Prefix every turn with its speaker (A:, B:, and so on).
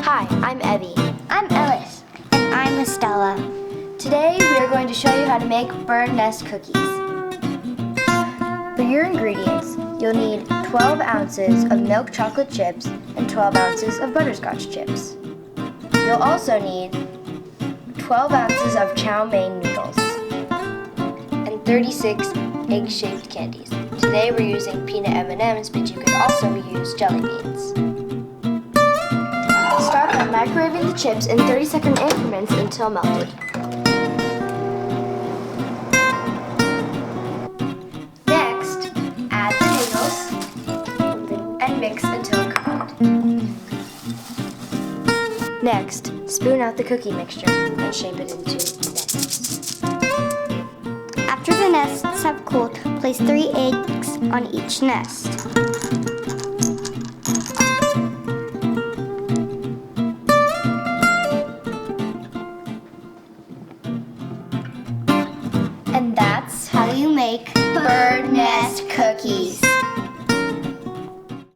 A: Hi, I'm Evie.
B: I'm Ellis. And I'm Estella.
A: Today we are going to show you how to make bird nest cookies. For your ingredients, you'll need 12 ounces of milk chocolate chips and 12 ounces of butterscotch chips. You'll also need 12 ounces of chow mein noodles and 36 egg-shaped candies. Today we're using peanut M&Ms, but you could also use jelly beans. Start by microwaving the chips in 30-second increments until melted. Next, add the noodles and mix until combined. Next, spoon out the cookie mixture and shape it into nests.
B: After the nests have cooled, place 3 eggs on each nest. And that's how you make bird nest cookies.